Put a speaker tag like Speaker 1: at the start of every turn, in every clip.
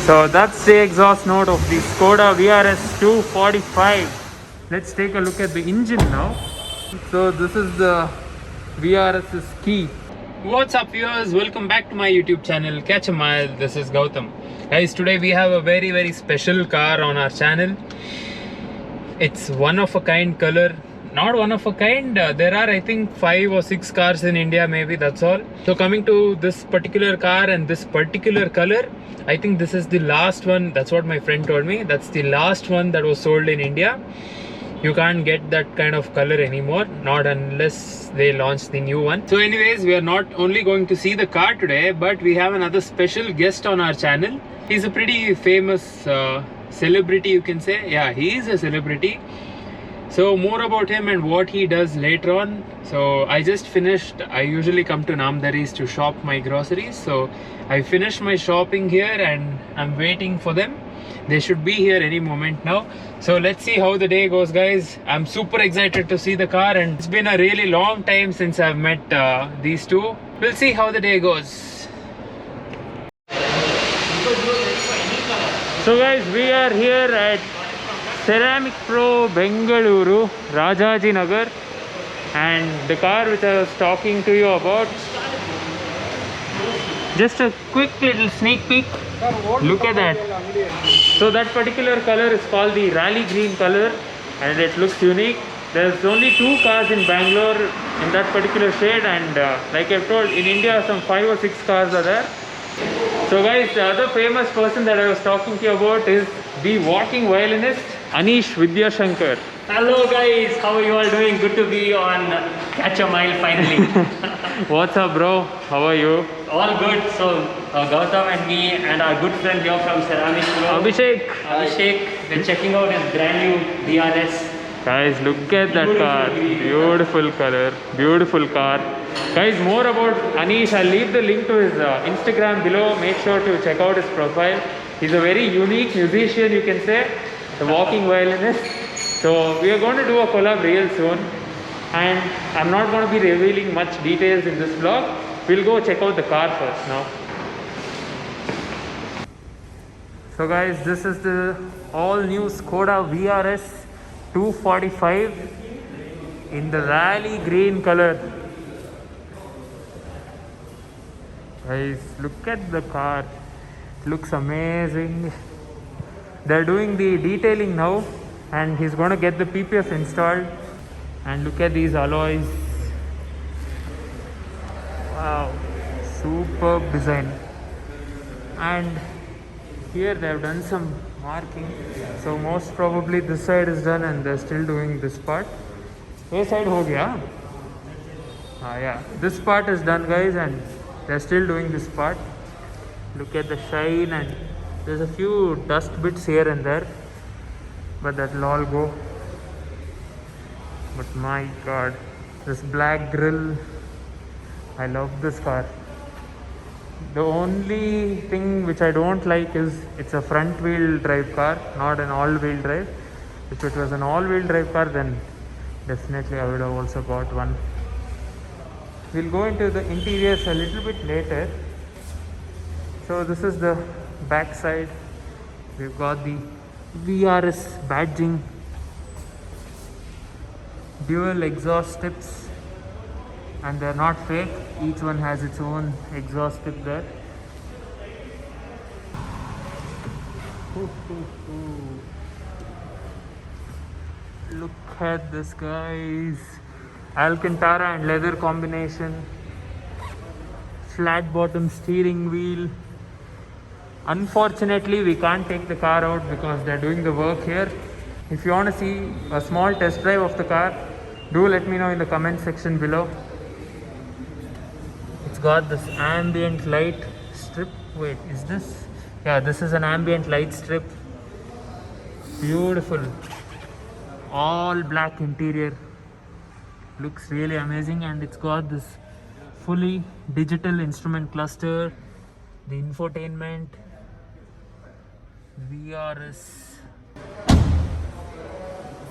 Speaker 1: So that's the exhaust note of the Skoda VRS 245. Let's take a look at the engine now. So this is the VRS's key. What's up viewers, welcome back to my YouTube channel Catch a Mile. This is Gautam. Guys, today we have a very special car on our channel. It's one of a kind color. Not one of a kind, there are I think 5 or 6 cars in India, maybe, that's all. So coming to this particular car and this particular color, I think this is the last one. That's what my friend told me. That's the last one that was sold in India. You can't get that kind of color anymore, not unless they launch the new one. So anyways, we are not only going to see the car today, but we have another special guest on our channel. He's a pretty famous celebrity, you can say. Yeah, he is a celebrity. So more about him and what he does later on. So I just finished, I usually come to Namdari's to shop my groceries. So I finished my shopping here and I'm waiting for them. They should be here any moment now. So let's see how the day goes, guys. I'm super excited to see the car and it's been a really long time since I've met these two. We'll see how the day goes. So guys, we are here at Ceramic Pro Bengaluru, Rajaji Nagar, and the car which I was talking to you about. Just a quick little sneak peek. Look at that. So that particular color is called the Rally Green color and it looks unique. There's only 2 cars in Bangalore in that particular shade, and like I've told, in India some 5 or 6 cars are there. So guys, the other famous person that I was talking to you about is the walking violinist Anish Vidyashankar.
Speaker 2: Hello guys, how are you all doing? Good to be on Catch a Mile finally.
Speaker 1: What's up bro? How are you?
Speaker 2: All good. So Gautam and me and our good friend here from Ceramic Pro,
Speaker 1: Abhishek,
Speaker 2: we're checking out his brand new DRS.
Speaker 1: guys, look at that car. Beautiful color, beautiful car. Guys, more about Anish, I'll leave the link to his Instagram below. Make sure to check out his profile. He's a very unique musician, you can say, the walking violinist. So we are going to do a collab real soon, and I'm not going to be revealing much details in this vlog. We'll go check out the car first now. So guys, this is the all new Skoda VRS 245 in the Rally Green color. Guys, look at the car. It looks amazing. They're doing the detailing now and he's going to get the PPF installed. And look at these alloys. Wow, superb design. And here they have done some marking. So most probably this side is done and they're still doing this part. This side ho gaya? Yeah, this part is done guys, and they're still doing this part. Look at the shine, and there's a few dust bits here and there, but that'll all go. But my god, this black grille, I love this car. The only thing which I don't like is it's a front wheel drive car, not an all wheel drive. If it was an all wheel drive car, then definitely I would have also got one. We'll go into the interiors a little bit later. So this is the back side. We've got the VRS badging, dual exhaust tips, and they're not fake. Each one has its own exhaust tip there. Look at this, guys. Alcantara and leather combination, flat bottom steering wheel. Unfortunately, we can't take the car out because they're doing the work here. If you want to see a small test drive of the car, do let me know in the comment section below. It's got this ambient light strip. Wait, is this? Yeah, this is an ambient light strip. Beautiful. All black interior. Looks really amazing, and it's got this fully digital instrument cluster, the infotainment, VRS,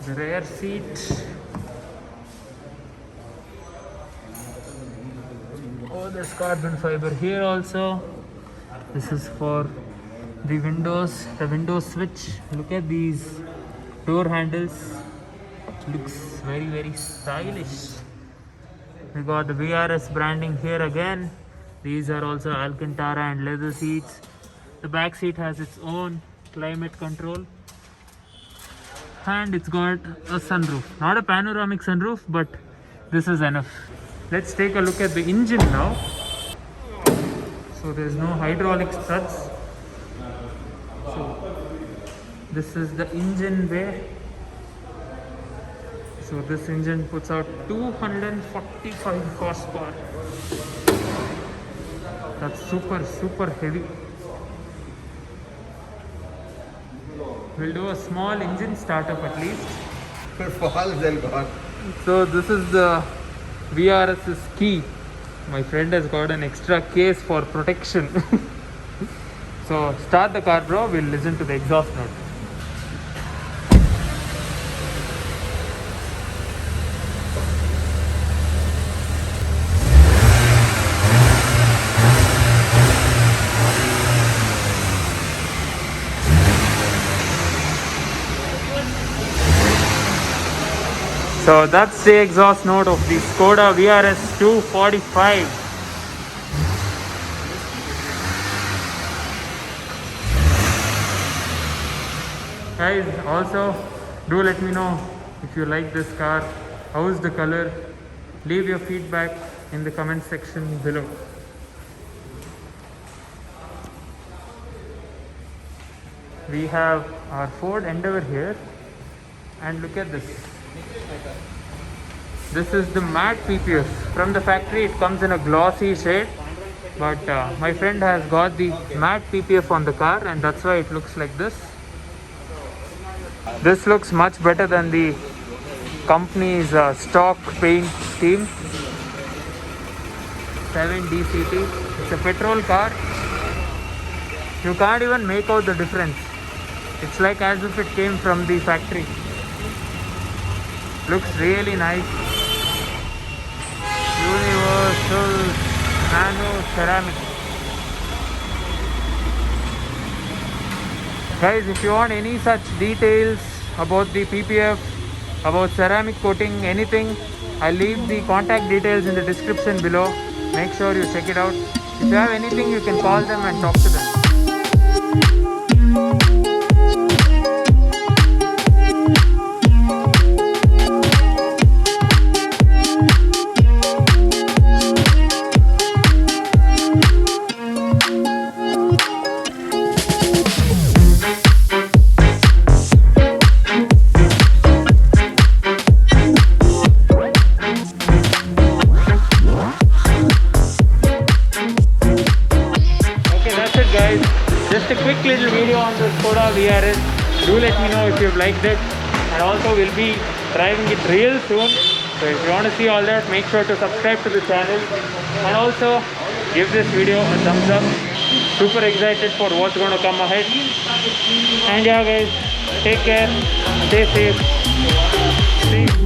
Speaker 1: the rear seat. Oh, there's carbon fiber here also. This is for the window switch. Look at these door handles. Looks very stylish. We got the VRS branding here again. These are also Alcantara and leather seats. The back seat has its own climate control. And it's got a sunroof. Not a panoramic sunroof, but this is enough. Let's take a look at the engine now. So there's no hydraulic struts. So this is the engine bay. So this engine puts out 245 horsepower. That's super heavy. We'll do a small engine startup at least. So this is the VRS's key. My friend has got an extra case for protection. So start the car, bro. We'll listen to the exhaust note. So that's the exhaust note of the Skoda VRS 245. Guys, also do let me know if you like this car. How's the color? Leave your feedback in the comment section below. We have our Ford Endeavour here, and look at this. This is the matte PPF. From the factory it comes in a glossy shade, but my friend has got the matte PPF on the car, and that's why it looks like this. This looks much better than the company's stock paint scheme. 7DCT. It's a petrol car. You can't even make out the difference. It's like as if it came from the factory. Looks really nice. Universal Nano Ceramic. Guys, if you want any such details about the PPF, about ceramic coating, anything, I'll leave the contact details in the description below. Make sure you check it out. If you have anything, you can call them and talk to them. Guys, just a quick little video on the Skoda VRS. Do let me know if you've liked it, and also we'll be driving it real soon. So if you want to see all that, make sure to subscribe to the channel, and also give this video a thumbs up. Super excited for what's going to come ahead. And yeah guys, take care, stay safe, see you.